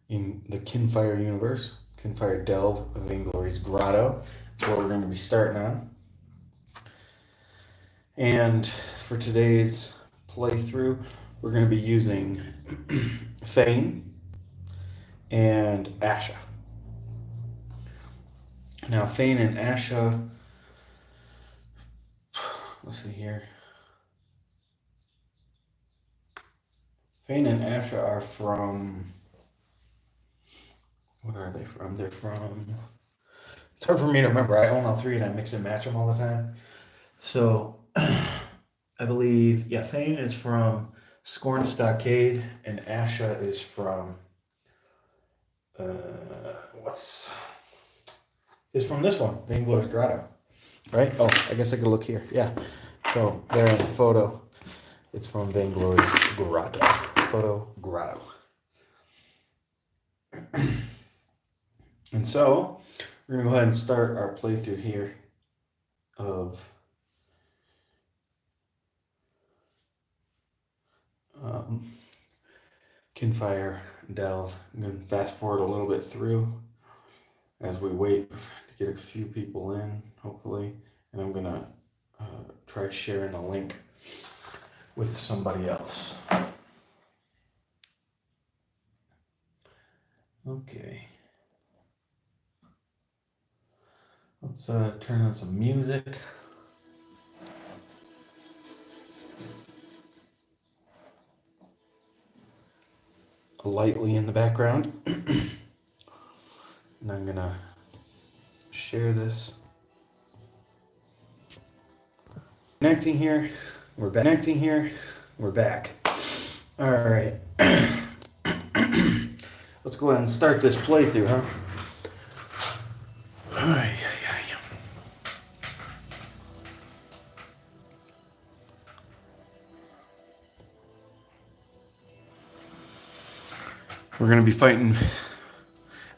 in the Kinfire universe. Kinfire Delve of Vainglory's Grotto. That's what we're going to be starting on. And for today's playthrough, we're going to be using Feyn and Asha. Now, Feyn and Asha, let's see here. Feyn and Asha are from, what are they from? They're from, it's hard for me to remember. I own all three and I mix and match them all the time. So, I believe, yeah, Feyn is from Scorn Stockade and Asha is from, is from this one, Vainglory's Grotto, right? Oh, I guess I could look here. Yeah. So there in the photo, it's from Vainglory's Grotto. Photo Grotto. And so we're gonna go ahead and start our playthrough here of Kinfire Delve. I'm gonna fast forward a little bit through as we wait to get a few people in, hopefully, and I'm gonna try sharing the link with somebody else. Okay. Let's turn on some music. Lightly in the background. And I'm gonna share this. Connecting here. We're back. Connecting here. We're back. All right. Let's go ahead and start this playthrough, huh? We're going to be fighting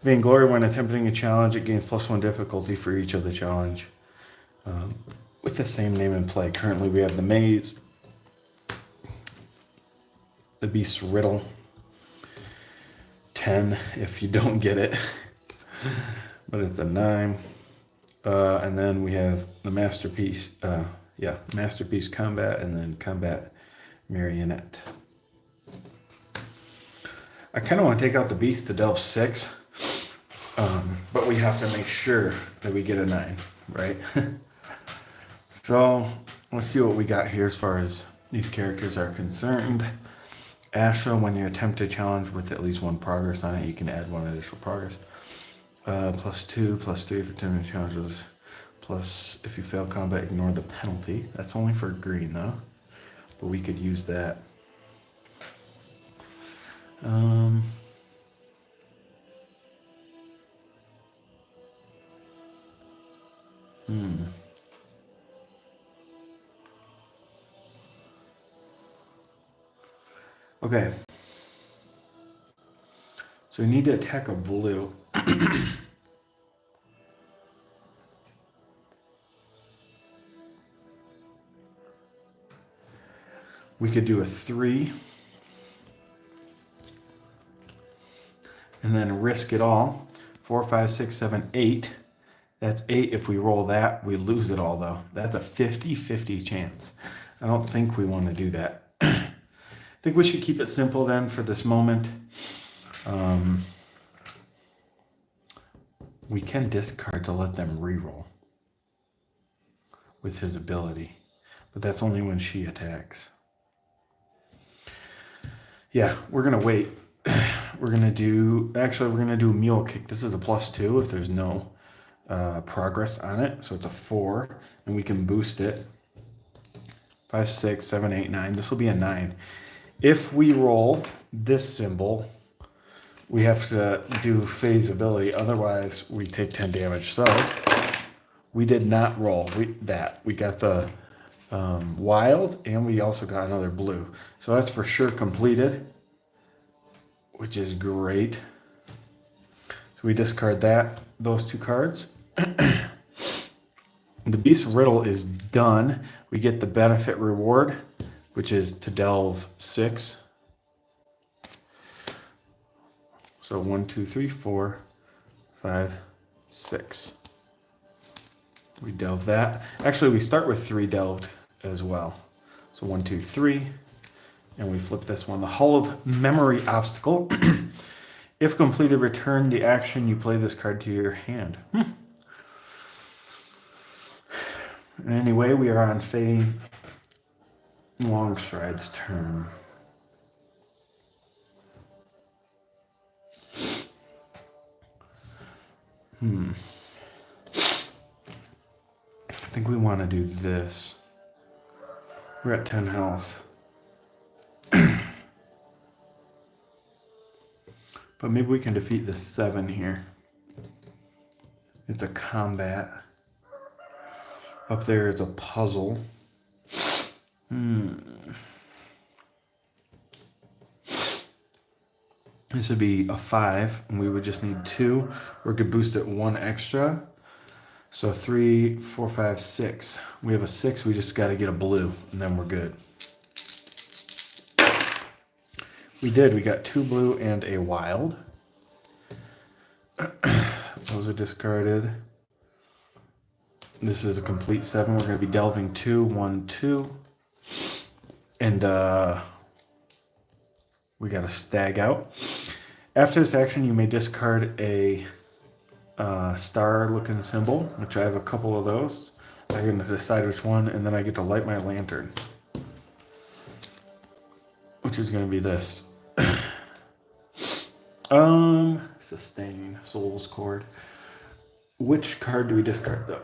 Vainglory when attempting a challenge. It gains +1 difficulty for each of the challenge. With the same name in play. Currently we have the Maze, the Beast's Riddle, 10 if you don't get it, but it's a 9. And then we have the Masterpiece, Masterpiece Combat, and then Combat Marionette. I kind of want to take out the Beast to delve 6, but we have to make sure that we get a 9, right? So let's see what we got here as far as these characters are concerned. Asha, when you attempt a challenge with at least 1 progress on it, you can add 1 additional progress. +2, +3 for attempting challenges. Plus, if you fail combat, ignore the penalty. That's only for green, though. But we could use that. Okay. So we need to attack a blue. We could do a 3. And then risk it all. 4, 5, 6, 7, 8. That's 8. If we roll that, we lose it all, though. That's a 50-50 chance. I don't think we want to do that. I think we should keep it simple then for this moment. We can discard to let them reroll with his ability, but that's only when she attacks. Yeah, we're gonna wait. We're gonna do a mule kick. This is a +2 if there's no progress on it, so it's a 4, and we can boost it. 5, 6, 7, 8, 9. This will be a 9. If we roll this symbol, we have to do phase ability, otherwise we take 10 damage. So we did not roll we got the wild, and we also got another blue. So that's for sure completed, which is great. So we discard those 2 cards. The Beast Riddle is done. We get the benefit reward, which is to delve 6. So 1, 2, 3, 4, 5, 6. We delve that. Actually, we start with 3 delved as well. So 1, 2, 3. And we flip this one. The Hall of Memory obstacle. If completed, return the action, you play this card to your hand. Anyway, we are on Feyn Longstride's turn. I think we want to do this. We're at 10 health. But maybe we can defeat the 7 here. It's a combat. Up there is a puzzle. This would be a 5, and we would just need 2. We could boost it 1 extra. So 3, 4, 5, 6. We have a 6, we just got to get a blue, and then we're good. We did, we got 2 blue and a wild. Those are discarded. This is a complete 7. We're going to be delving 2, 1, 2. And we got a stag out. After this action, you may discard a star-looking symbol, which I have a couple of those. I'm going to decide which one, and then I get to light my lantern, which is going to be this. Sustain, Soul's Cord. Which card do we discard, though?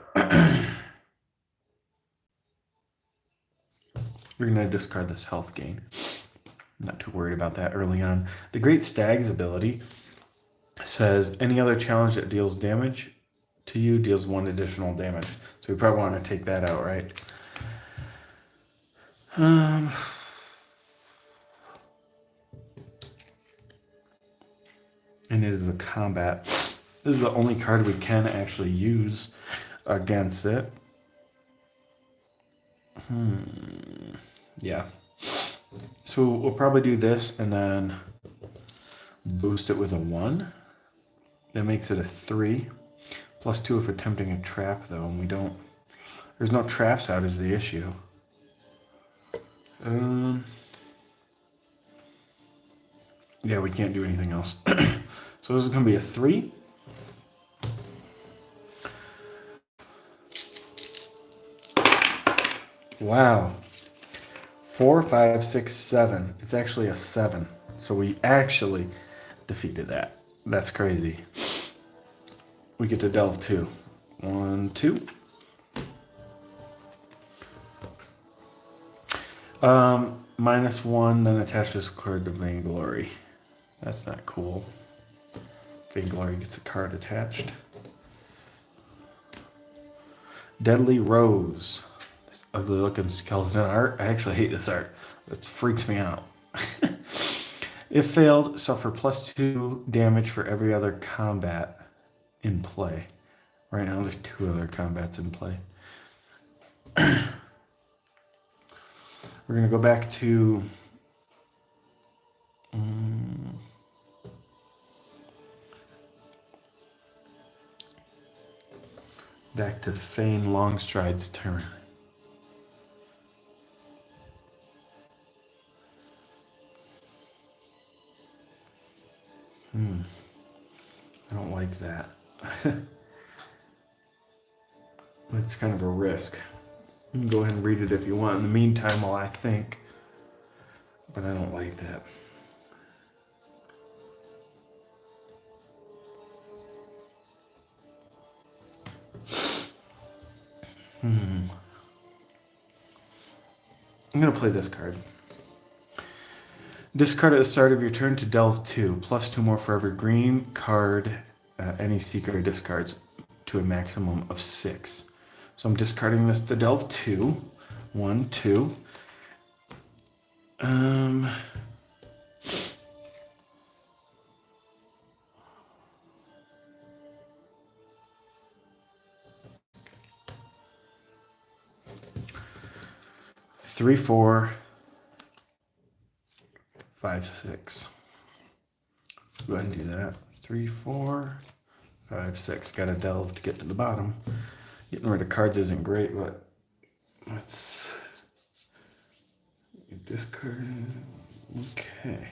We're going to discard this health gain. I'm not too worried about that early on. The Great Stag's ability says any other challenge that deals damage to you deals 1 additional damage. So we probably want to take that out, right? And it is a combat. This is the only card we can actually use against it. Yeah. So we'll probably do this and then boost it with a 1. That makes it a 3. Plus 2 if attempting a trap, though, and we don't... There's no traps out is the issue. Yeah, we can't do anything else. So this is going to be a 3. Wow. 4, 5, 6, 7. It's actually a 7. So we actually defeated that. That's crazy. We get to delve 2. 1, 2. -1, then attach this card to Vainglory. That's not cool. Vainglory gets a card attached. Deadly Rose. This ugly looking skeleton art. I actually hate this art. It freaks me out. If failed, suffer +2 damage for every other combat in play. Right now there's 2 other combats in play. We're going to go back to Feyn Longstride's turn. I don't like that. It's kind of a risk. You can go ahead and read it if you want in the meantime while I think. But I don't like that. I'm going to play this card. Discard at the start of your turn to delve 2. +2 more for every green card any secret discards to a maximum of 6. So I'm discarding this to delve 2. 1, 2. 3, 4, 5, 6. Go ahead and do that. 3, 4, 5, 6. Gotta delve to get to the bottom. Getting rid of cards isn't great, but let's discard. Okay.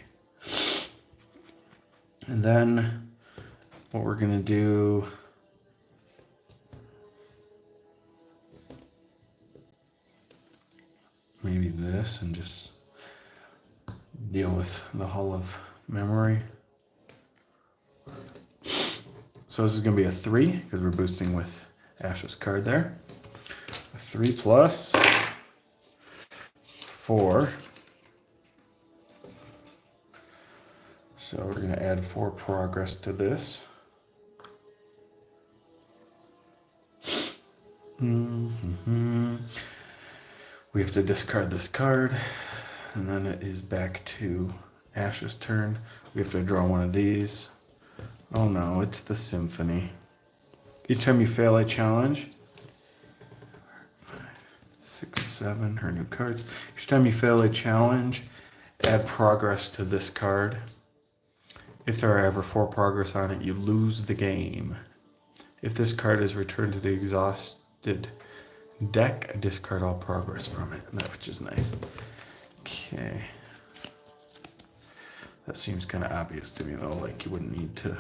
And then what we're gonna do, maybe this, and just deal with the Hull of Memory. So this is going to be a 3 because we're boosting with Asha's card there. A 3 plus 4. So we're going to add 4 progress to this. We have to discard this card, and then it is back to Asha's turn. We have to draw one of these. Oh no, it's the Symphony. Each time you fail a challenge, 5, 6, 7, her new cards. Each time you fail a challenge, add progress to this card. If there are ever 4 progress on it, you lose the game. If this card is returned to the exhausted deck, I discard all progress from it, which is nice. Okay. That seems kind of obvious to me though, like you wouldn't need to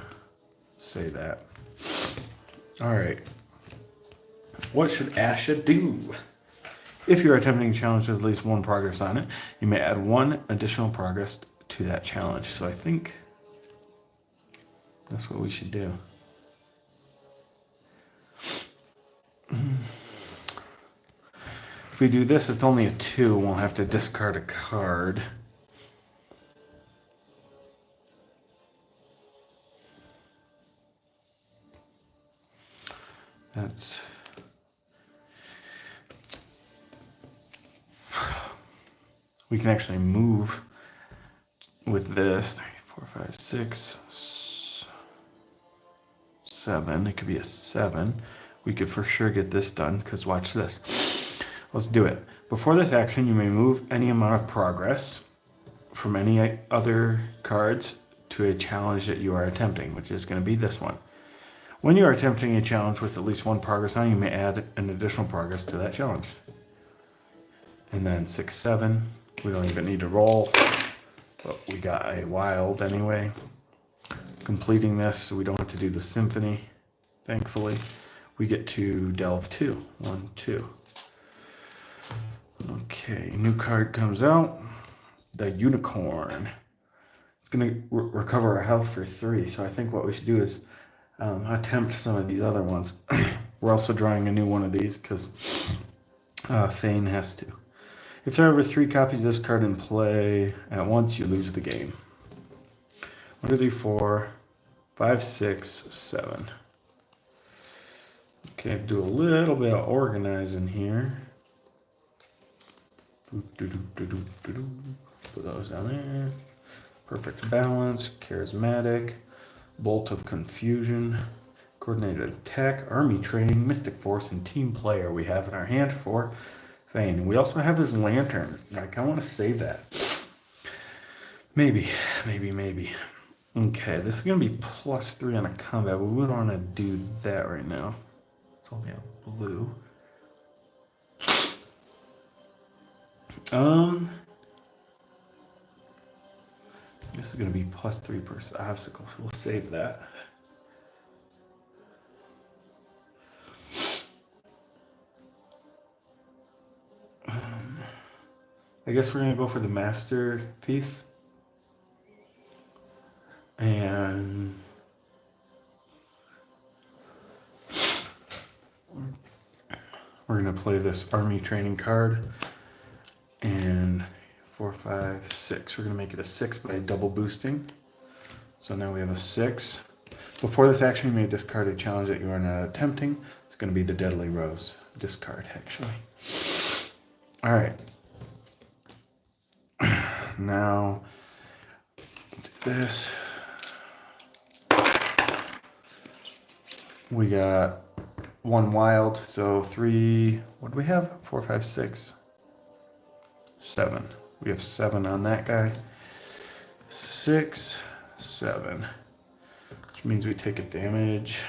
say that. All right. What should Asha do? If you're attempting a challenge with at least 1 progress on it, you may add 1 additional progress to that challenge. So I think that's what we should do. If we do this, it's only a 2. We'll have to discard a card. That's... We can actually move with this. 3, 4, 5, 6, 7. It could be a 7. We could for sure get this done, because watch this. Let's do it. Before this action, you may move any amount of progress from any other cards to a challenge that you are attempting, which is going to be this one. When you are attempting a challenge with at least 1 progress on, you may add an additional progress to that challenge. And then 6, 7. We don't even need to roll, but we got a wild anyway. Completing this, so we don't have to do the Symphony, thankfully. We get to delve 2. 1, 2. Okay, new card comes out. The Unicorn. It's going to recover our health for 3, so I think what we should do is attempt some of these other ones. We're also drawing a new one of these because Feyn has to. If there are ever 3 copies of this card in play at once, you lose the game. 1, 2, 3, 4, 5, 6, 7. Okay, do a little bit of organizing here. Put those down there. Perfect balance, charismatic, bolt of confusion, coordinated attack, army training, mystic force, and team player we have in our hand for Feyn. We also have his lantern. Like, I want to save that. Maybe. Okay, this is going to be +3 on a combat, but we don't want to do that right now. It's only a blue. This is going to be +3 per obstacle, so we'll save that. I guess we're going to go for the masterpiece. And we're going to play this army training card. And 4, 5, 6. We're going to make it a 6 by double boosting. So now we have a 6. Before this action, you may discard a challenge that you are not attempting. It's going to be the Deadly Rose. Discard, actually. All right. Now, do this. We got 1 wild, so 3. What do we have? 4, 5, 6, 7. We have 7 on that guy. 6, 7. which means we take a damage.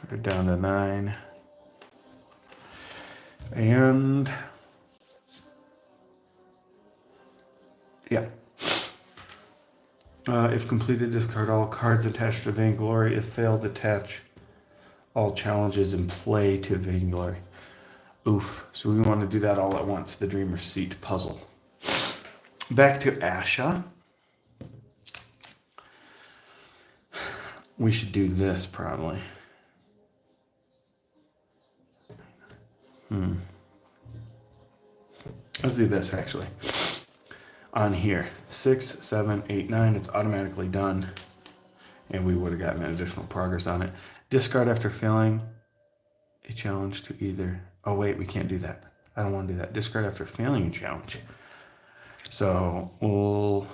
We're down to 9. And yeah. If completed, discard all cards attached to Vainglory. If failed, attach all challenges in play to Vainglory. Oof. So we want to do that all at once. The Dreamer's Seat puzzle. Back to Asha. We should do this probably. Let's do this actually. On here, 6, 7, 8, 9, it's automatically done. And we would have gotten additional progress on it. Discard after failing a challenge to either. Oh, wait, we can't do that. I don't want to do that. Discard after failing a challenge. So we'll.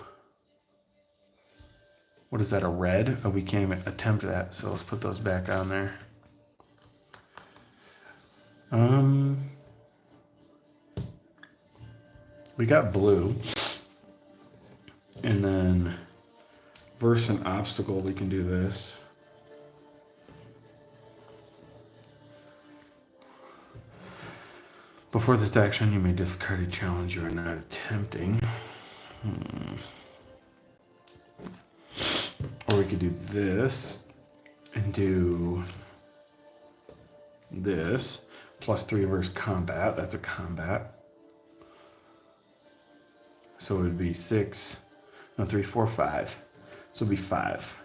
What is that, a red? Oh, we can't even attempt that. So let's put those back on there. We got blue. And then versus an obstacle, we can do this. Before this action, you may discard a challenge you are not attempting. Or we could do this and do this. +3 versus combat. That's a combat. So it would be 6. No, 3, 4, 5. So it'll be 5.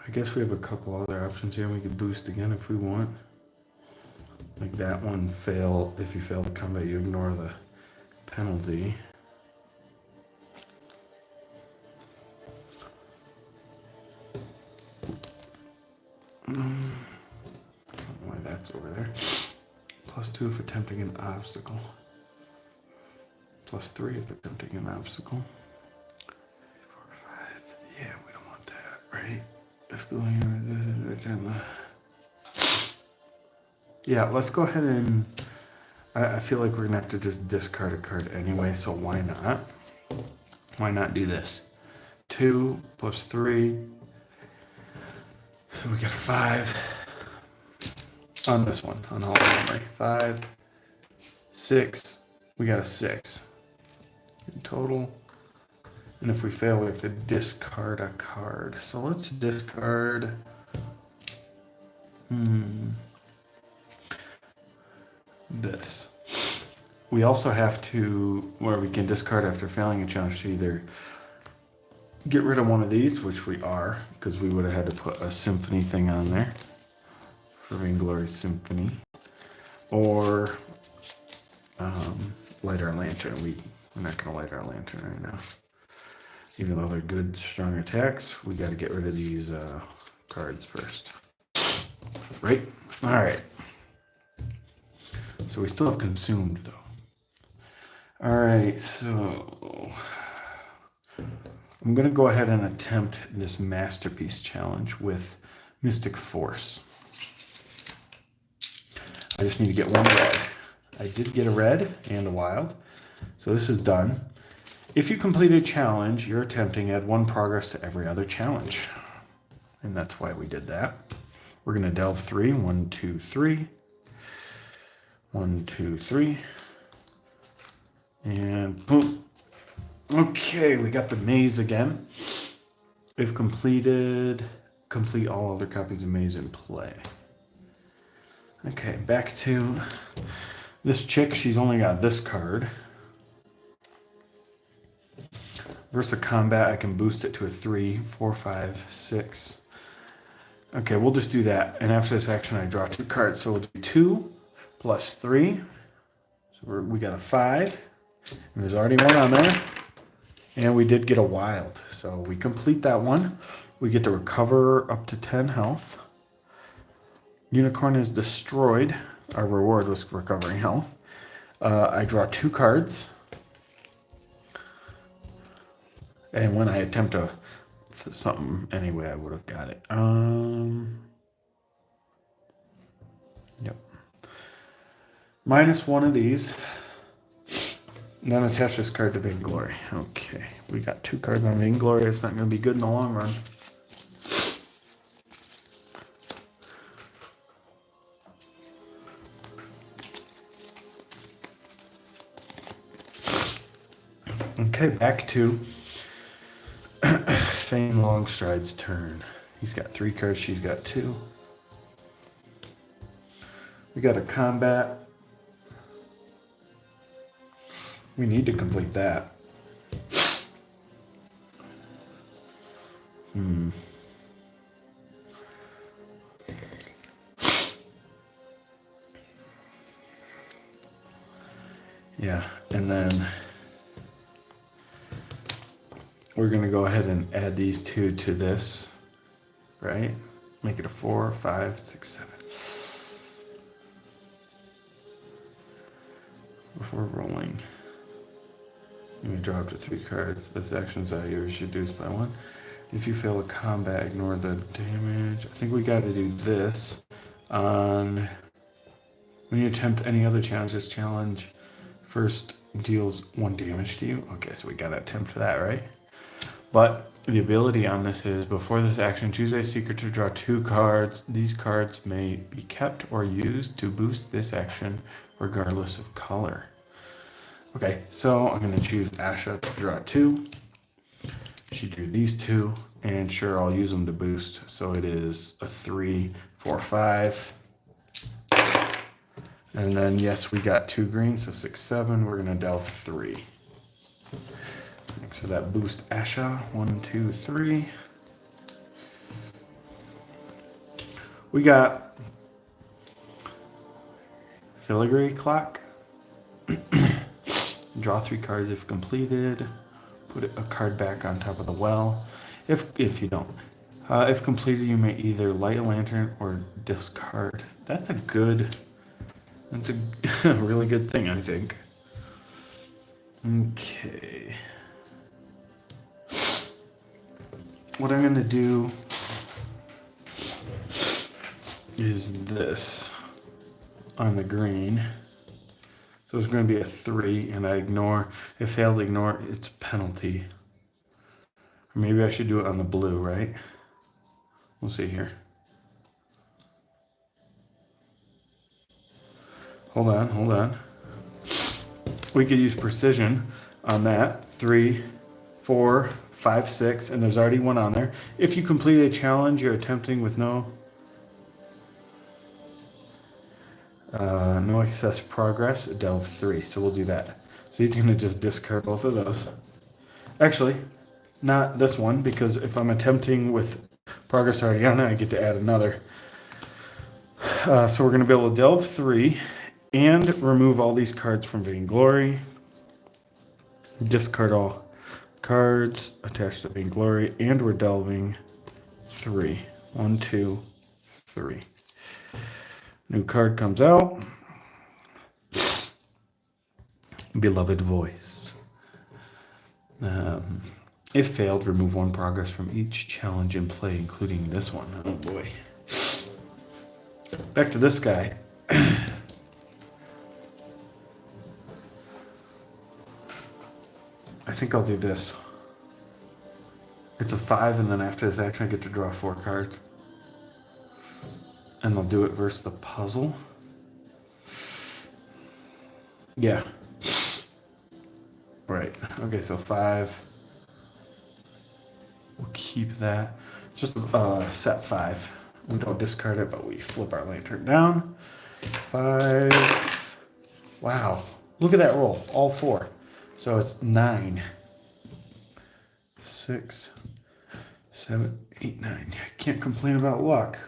I guess we have a couple other options here. We could boost again if we want. Like that one, fail. If you fail the combat, you ignore the penalty. I don't know why that's over there. +2 if attempting an obstacle. +3 if attempting an obstacle. 4, 5. Yeah, we don't want that, right? If going. Yeah, let's go ahead and. I feel like we're gonna have to just discard a card anyway, so why not? Why not do this? 2 + 3. So we got 5 on this one, on all memory. 5, 6. We got a 6 in total. And if we fail, we have to discard a card. So let's discard. This. We also have to, where we can discard after failing a challenge to either get rid of one of these, which we are, because we would have had to put a symphony thing on there for Vainglory Symphony, or light our lantern. We're not going to light our lantern right now. Even though they're good, strong attacks, we got to get rid of these cards first. Right? All right. So we still have consumed, though. All right, so I'm going to go ahead and attempt this Masterpiece Challenge with Mystic Force. I just need to get one red. I did get a red and a wild, so this is done. If you complete a challenge you're attempting, add 1 progress to every other challenge. And that's why we did that. We're going to delve 3. 1, 2, 3. 1, 2, 3. And boom. Okay, we got the maze again. If completed, complete all other copies of maze in play. Okay, back to this chick. She's only got this card. Versus combat, I can boost it to a 3, 4, 5, 6. Okay, we'll just do that. And after this action, I draw 2 cards. So we'll do 2 + 3. So we got a 5. And there's already one on there. And we did get a wild. So we complete that one. We get to recover up to 10 health. Unicorn is destroyed. Our reward was recovering health. I draw 2 cards. And when I attempt something anyway, I would have got it. Yep. Minus one of these. And then attach this card to Vainglory. Okay, we got 2 cards on Vainglory. It's not going to be good in the long run. Okay, back to Feyn Longstride's turn. He's got 3 cards, she's got 2. We got a combat. We need to complete that. Yeah, and then we're going to go ahead and add these 2 to this, right? Make it a 4, 5, 6, 7. Before rolling, you may draw up to 3 cards. This action's value is reduced by 1. If you fail a combat, ignore the damage. I think we got to do this on when you attempt any other challenge. This challenge first deals 1 damage to you. Okay, so we got to attempt that, right? But the ability on this is before this action, choose a secret to draw 2 cards. These cards may be kept or used to boost this action regardless of color. Okay, so I'm going to choose Asha to draw 2. She drew these 2, and sure, I'll use them to boost. So it is a 3, 4, 5. And then, yes, we got 2 green, so 6, 7. We're going to delve 3. So that boost Asha, 1, 2, 3. We got Filigree Clock. Draw 3 cards if completed. Put a card back on top of the well. If you don't. If completed, you may either light a lantern or discard. That's a really good thing, I think. Okay. What I'm going to do is this on the green. So it's going to be a 3, and I failed to ignore its penalty. Or maybe I should do it on the blue, right? We'll see here. Hold on. We could use precision on that. 3, 4, 5, 6, and there's already 1 on there. If you complete a challenge you're attempting with no excess progress, delve 3. So we'll do that. So he's going to just discard both of those. Actually, not this one, because if I'm attempting with progress already on it, I get to add another. So we're going to be able to delve 3 and remove all these cards from Vainglory. Discard all cards attached to Vainglory, and we're delving 3. 1, 2, 3. New card comes out. Beloved Voice. If failed, remove 1 progress from each challenge in play, including this one. Oh boy. Back to this guy. I think I'll do this. It's a 5, and then after this action, I get to draw 4 cards. And I'll do it versus the puzzle. Yeah. Right. Okay, so 5. We'll keep that. Just set 5. We don't discard it, but we flip our lantern down. 5. Wow. Look at that roll. All 4. So it's 9. 6, 7, 8, 9. Can't complain about luck.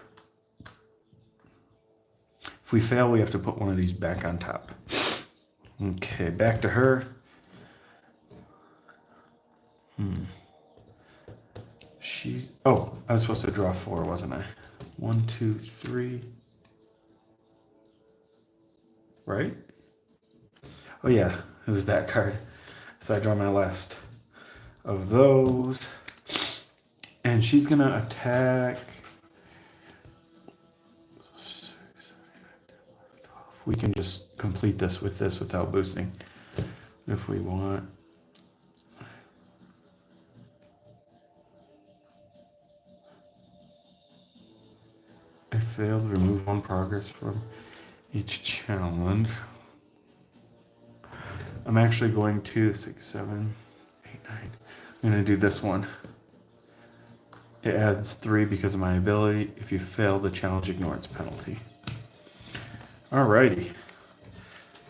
If we fail, we have to put one of these back on top. Okay, back to her. I was supposed to draw 4, wasn't I? 1, 2, 3. Right? Oh yeah, it was that card. So I draw my last of those. And she's gonna attack we can just complete this without boosting. If we want. I failed. Remove one progress from each challenge. I'm actually going to 6, 7, 8, 9. I'm going to do this one. It adds 3 because of my ability. If you fail the challenge, ignore its penalty. Alrighty.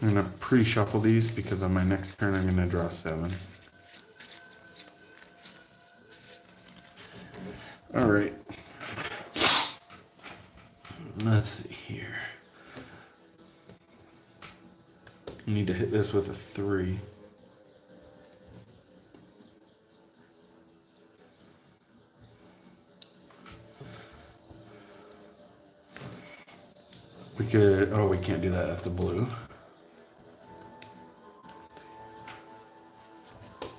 I'm going to pre-shuffle these because on my next turn I'm going to draw 7. Alright. Let's see here. I need to hit this with a 3. We could, oh, we can't do that. That's a blue.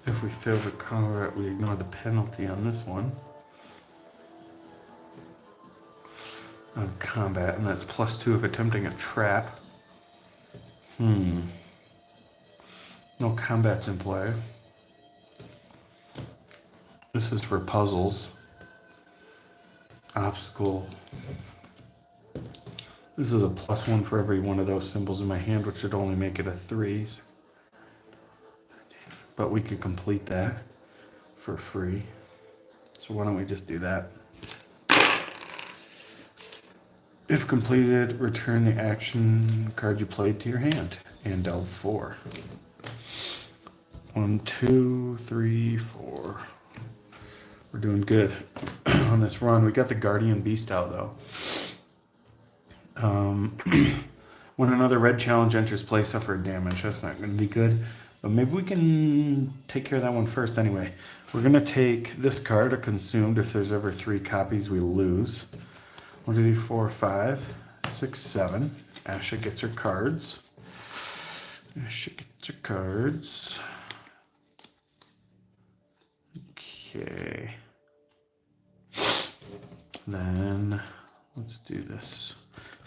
If we fail the combat, we ignore the penalty on this one. On combat, and that's +2 if attempting a trap. No combats in play. This is for puzzles. Obstacle. This is a +1 for every one of those symbols in my hand, which would only make it a 3. But we could complete that for free. So why don't we just do that? If completed, return the action card you played to your hand and delve 4. 1, 2, 3, 4. We're doing good on this run. We got the Guardian Beast out though. When another red challenge enters play, suffer damage. That's not going to be good. But maybe we can take care of that one first anyway. We're going to take this card, a consumed. If there's ever 3 copies, we lose. 1, 2, 3, 4, 5, 6, 7. Asha gets her cards. Asha gets her cards. Okay. Then let's do this.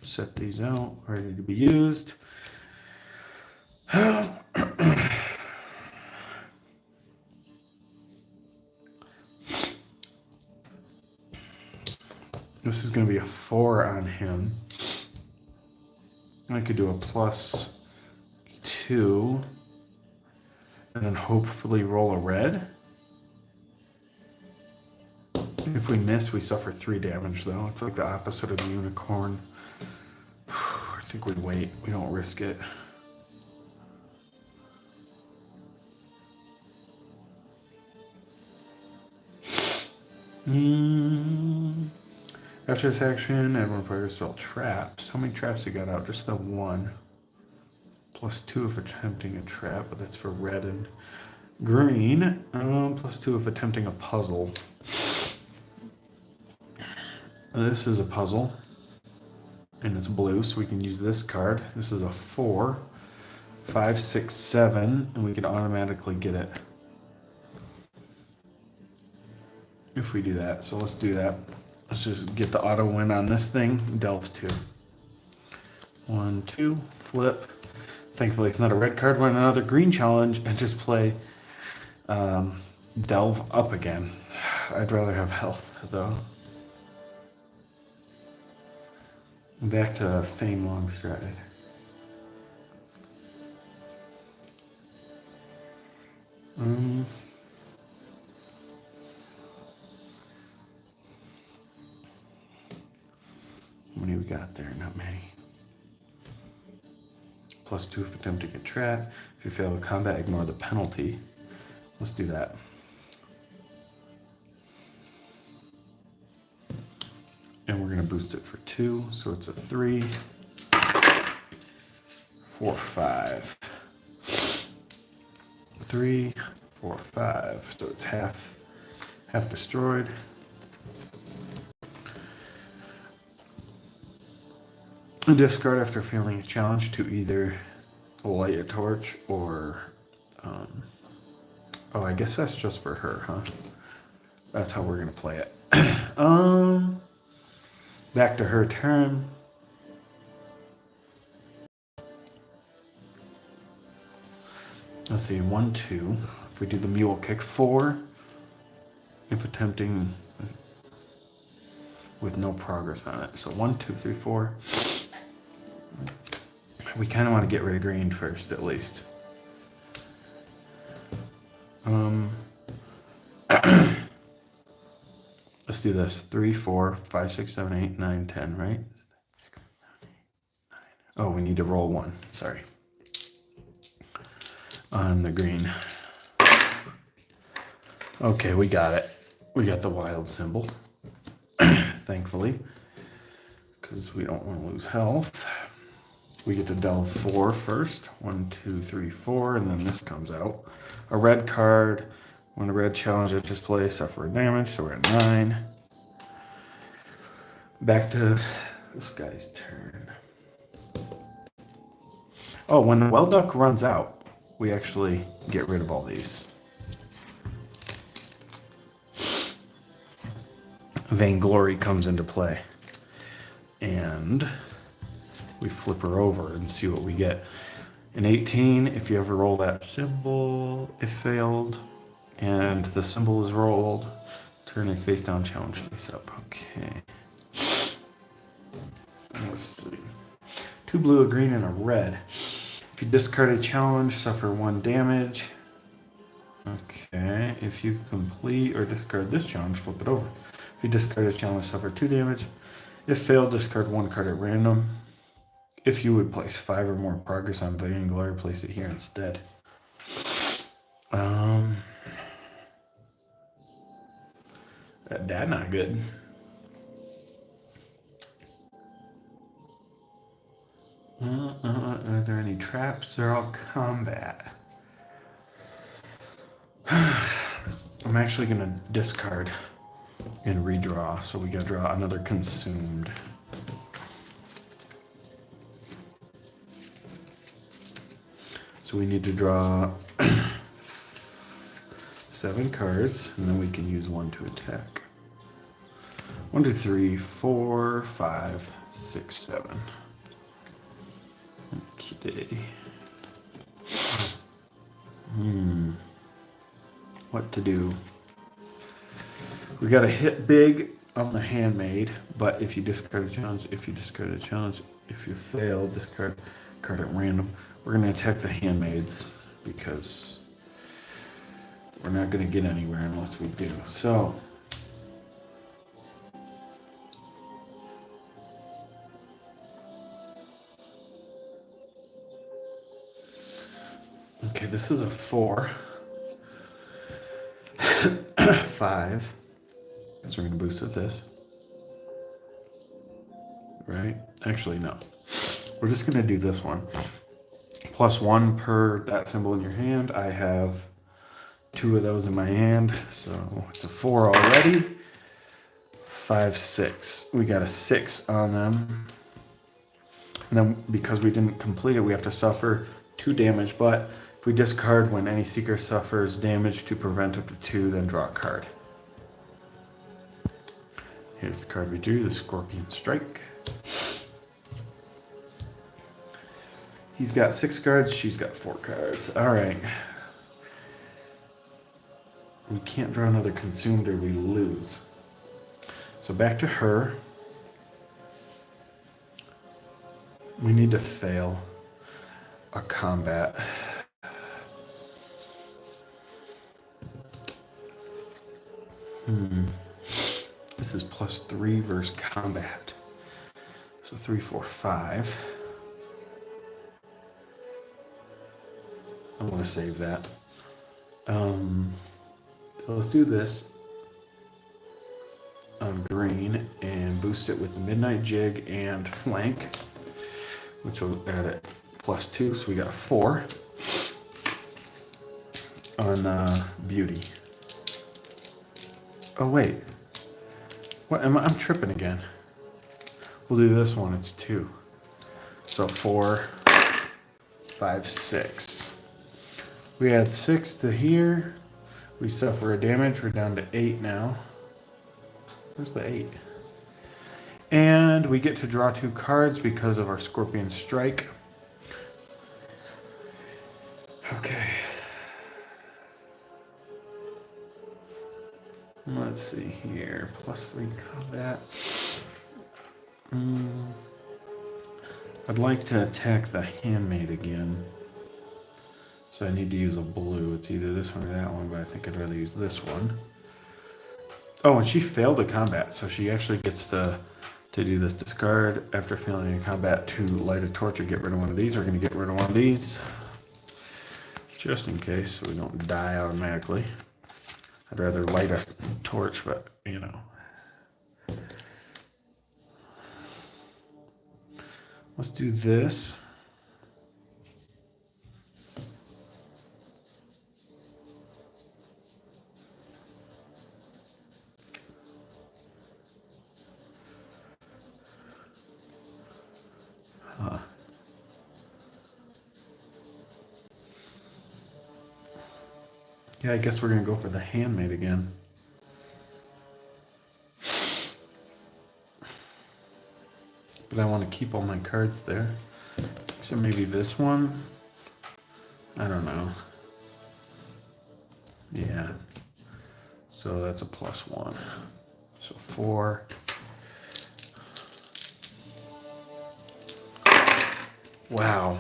Set these out, ready to be used. This is going to be a 4 on him. I could do a +2 and then hopefully roll a red. If we miss, we suffer 3 damage though. It's like the opposite of the unicorn. I think we wait. We don't risk it. After this action, everyone progress to all traps. How many traps you got out? Just the 1. +2 if attempting a trap, but that's for red and green. +2 if attempting a puzzle. This is a puzzle, and it's blue, so we can use this card. This is a 4, 5, 6, 7, and we can automatically get it if we do that. So let's do that. Let's just get the auto win on this thing. Delve 2. 1, 2, flip. Thankfully, it's not a red card. Run another green challenge and just play delve up again. I'd rather have health though. Back to Feyn long stride. How many we got there? Not many. +2 if attempting a trap. If you fail the combat, ignore the penalty. Let's do that. And we're going to boost it for 2, so it's a 3, 4, 5. 3, 4, 5. So it's half destroyed. Discard after failing a challenge to either light a torch or... oh, I guess that's just for her, huh? That's how we're going to play it. Back to her turn. Let's see, 1, 2. If we do the mule kick, 4. If attempting with no progress on it. So 1, 2, 3, 4. We kind of want to get rid of green first, at least. Let's do this. 3, 4, 5, 6, 7, 8, 9, 10, right? Oh, we need to roll 1. Sorry. On the green. Okay, we got it. We got the wild symbol. Thankfully. Because we don't want to lose health. We get to delve 4 first. 1, 2, 3, 4. And then this comes out. A red card. When a red challenge is displayed, suffer damage. So we're at 9. Back to this guy's turn. Oh, when the well duck runs out, we actually get rid of all these. Vainglory comes into play. And we flip her over and see what we get. An 18, if you ever roll that symbol, it failed. And the symbol is rolled. Turn a face down challenge face up. Okay. Let's see. 2 blue, a green, and a red. If you discard a challenge, suffer 1 damage. Okay. If you complete or discard this challenge, flip it over. If you discard a challenge, suffer 2 damage. If failed, discard 1 card at random. If you would place 5 or more progress on Vainglory, place it here instead. That not good. Are there any traps? They're all combat. I'm actually gonna discard and redraw, so we gotta draw another consumed. So we need to draw 7 cards, and then we can use 1 to attack. 1, 2, 3, 4, 5, 6, 7. Okay. What to do? We got to hit big on the handmade, but if you discard a challenge, if you fail, discard a card at random. We're going to attack the handmaids because we're not going to get anywhere unless we do. So, okay, this is a 4. 5. So we're going to boost with this. Right? Actually, no. We're just going to do this one. +1 per that symbol in your hand. I have 2 of those in my hand, so it's a 4 already. 5, 6. We got a 6 on them. And then because we didn't complete it, we have to suffer 2 damage, but if we discard when any seeker suffers damage to prevent up to 2, then draw a card. Here's the card we drew, the Scorpion Strike. He's got 6 cards, she's got 4 cards. All right. We can't draw another consumed or we lose. So back to her. We need to fail a combat. This is +3 versus combat. So 3, 4, 5. I want to save that. So let's do this on green and boost it with the Midnight Jig and Flank, which will add it +2, so we got a 4 on Beauty. Oh wait, what am I'm tripping again. We'll do this one, it's 2. So 4, 5, 6. We add 6 to here. We suffer a damage. We're down to 8 now. Where's the 8? And we get to draw 2 cards because of our Scorpion Strike. Okay. Let's see here. +3 combat. I'd like to attack the handmaid again. So I need to use a blue. It's either this one or that one, but I think I'd rather use this one. Oh, and she failed a combat, so she actually gets to do this. Discard after failing a combat to light a torch or get rid of one of these. We're going to get rid of one of these. Just in case, so we don't die automatically. I'd rather light a torch, but, you know. Let's do this. Yeah, I guess we're going to go for the handmaid again. But I want to keep all my cards there. So maybe this one? I don't know. Yeah. So that's a +1. So 4. Wow.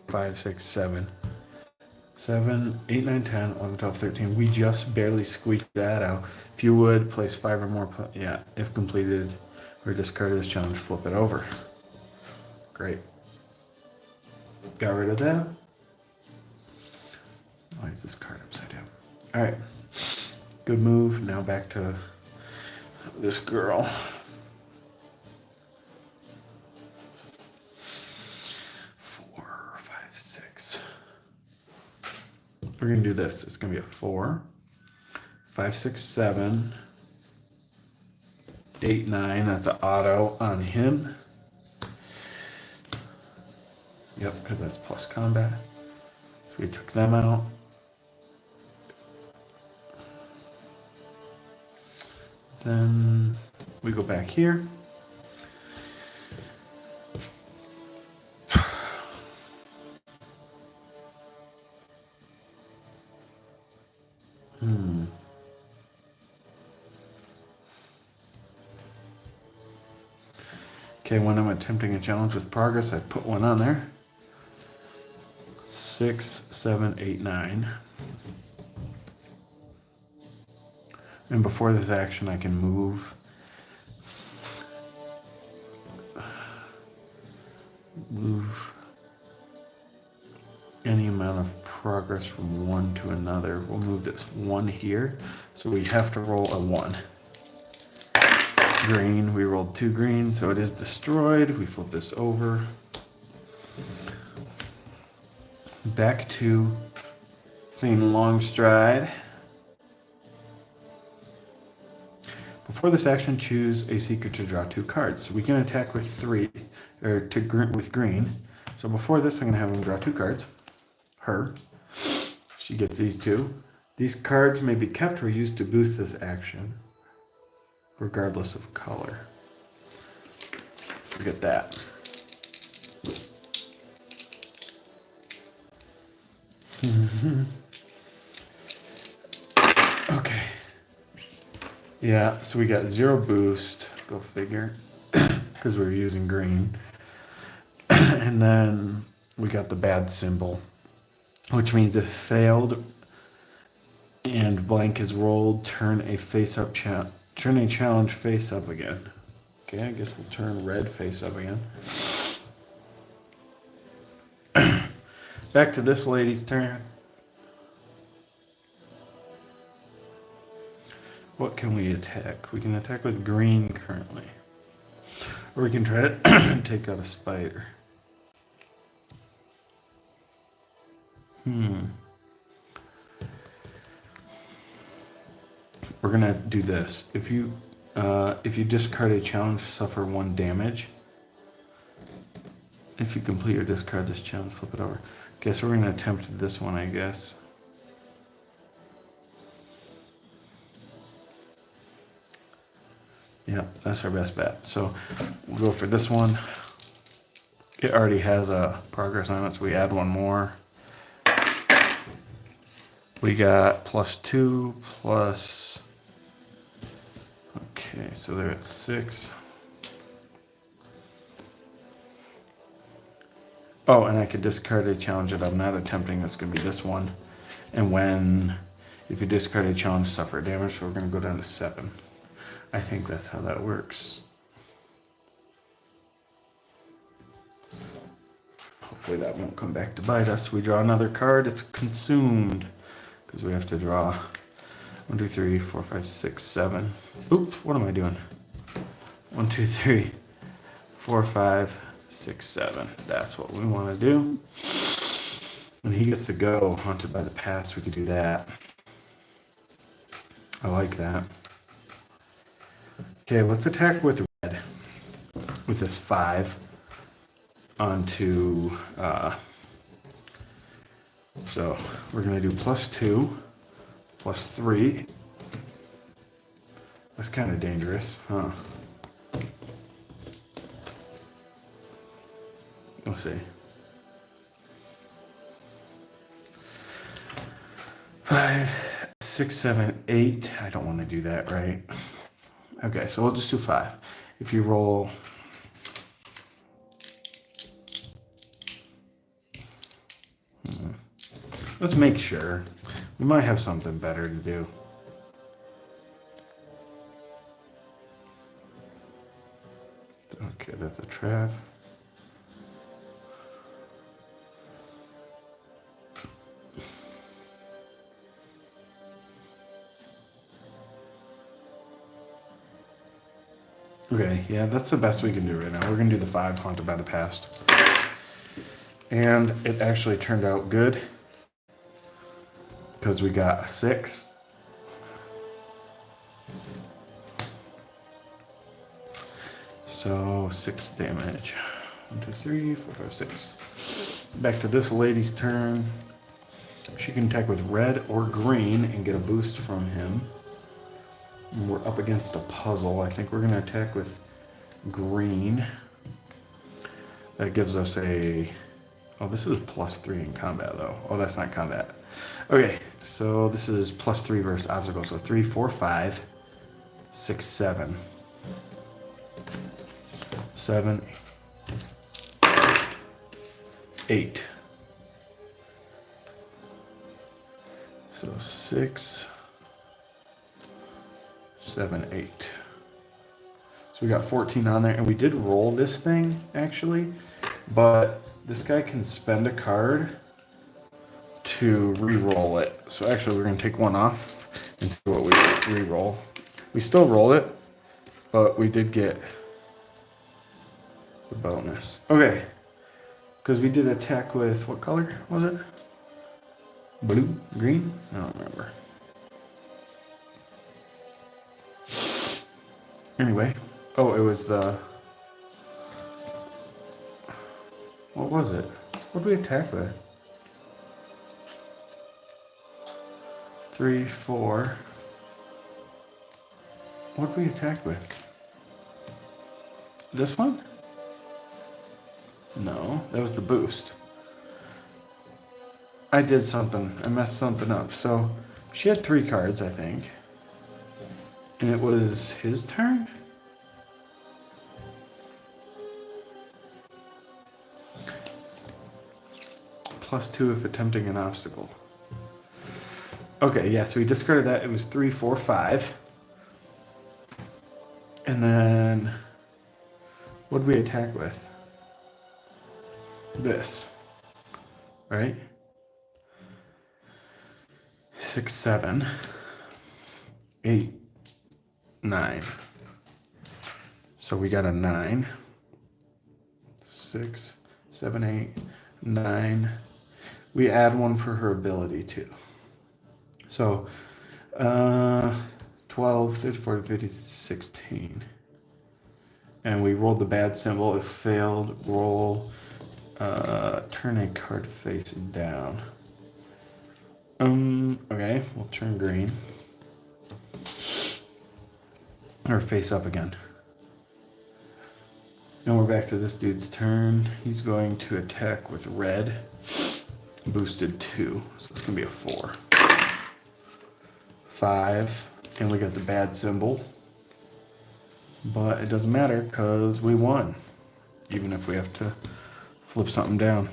5, 6, 7. 7, 8, 9, 10, 11, 12, 13. We just barely squeaked that out. If you would, place 5 or more. Yeah, if completed or discarded this challenge, flip it over. Great. Got rid of that. Why is this card upside down? All right. Good move. Now back to this girl. We're going to do this. It's going to be a 4, 5, 6, 7, 8, 9. That's an auto on him. Yep, because that's plus combat. So we took them out. Then we go back here. Okay, when I'm attempting a challenge with progress, I put one on there. 6, 7, 8, 9. And before this action, I can move any amount of progress from one to another. We'll move this 1 here, so we have to roll a 1. Green, we rolled 2 green, so it is destroyed. We flip this over. Back to Feyn long stride. Before this action, choose a secret to draw 2 cards. So we can attack with 3, or with green. So before this, I'm going to have him draw 2 cards. Her. She gets these 2. These cards may be kept or used to boost this action, regardless of color. Forget that. Okay. Yeah, so we got 0 boost. Go figure. Because we're using green. And then we got the bad symbol, which means if failed and blank is rolled, turn a challenge face up again. Okay, I guess we'll turn red face up again. Back to this lady's turn. What can we attack? We can attack with green currently. Or we can try to take out a spider. We're gonna do this. If you discard a challenge, suffer 1 damage. If you complete or discard this challenge, flip it over. Okay, so we're gonna attempt this one, I guess. Yeah, that's our best bet. So we'll go for this one. It already has a progress on it, so we add 1 more. We got +2 plus Okay, so they're at 6. Oh, and I could discard a challenge that I'm not attempting. That's going to be this one. And if you discard a challenge, suffer damage. So we're going to go down to 7. I think that's how that works. Hopefully that won't come back to bite us. We draw another card. It's consumed because we have to draw 1, 2, 3, 4, 5, 6, 7. Oops, what am I doing? 1, 2, 3, 4, 5, 6, 7. That's what we want to do. When he gets to go, haunted by the past, we could do that. I like that. Okay, let's attack with red. With this 5 onto... so we're going to do +2, +3. That's kind of dangerous, huh? Let's see. 5, 6, 7, 8. I don't want to do that, right? Okay, so we'll just do 5. If you roll... Let's make sure. We might have something better to do. Okay, that's a trap. Okay, yeah, that's the best we can do right now. We're going to do the 5, Haunted by the Past. And it actually turned out good. Because we got a 6. So 6 damage. 1, 2, 3, 4, 5, 6. Back to this lady's turn. She can attack with red or green and get a boost from him. And we're up against a puzzle. I think we're going to attack with green. That gives us a... Oh, this is +3 in combat, though. Oh, that's not combat. Okay, so this is +3 versus obstacle. So 3, 4, 5, 6, 7. 7, 8. So 6, 7, 8. So we got 14 on there, and we did roll this thing, actually, but this guy can spend a card to re-roll it. So actually we're going to take one off and see what we re-roll. We still roll it, but we did get the bonus. Okay, because we did attack with, what color was it? Blue? Green? I don't remember. Anyway, oh, it was the... What was it? What did we attack with? 3, 4. What did we attack with? This one? No, that was the boost. I did something. I messed something up. So she had 3 cards, I think. And it was his turn? +2 if attempting an obstacle. Okay, yeah, so we discarded that. It was 3, 4, 5. And then what did we attack with? This. Right? 6, 7, 8, 9. So we got a 9. 6, 7, 8, 9. We add 1 for her ability too. So 12, 13, 14, 15, 16. And we rolled the bad symbol. If failed, roll, turn a card face down. Okay, we'll turn green. Or face up again. And we're back to this dude's turn. He's going to attack with red. Boosted 2. So it's going to be a 4. 5. And we got the bad symbol. But it doesn't matter because we won, even if we have to flip something down.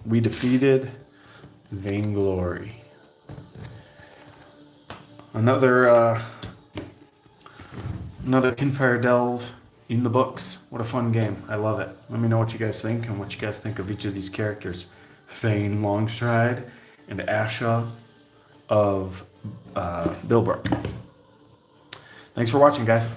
We defeated Vainglory. Another Kinfire delve in the books. What a fun game. I love it. Let me know what you guys think and what you guys think of each of these characters. Feyn Longstride and Asha of Bilbrook. Thanks for watching, guys.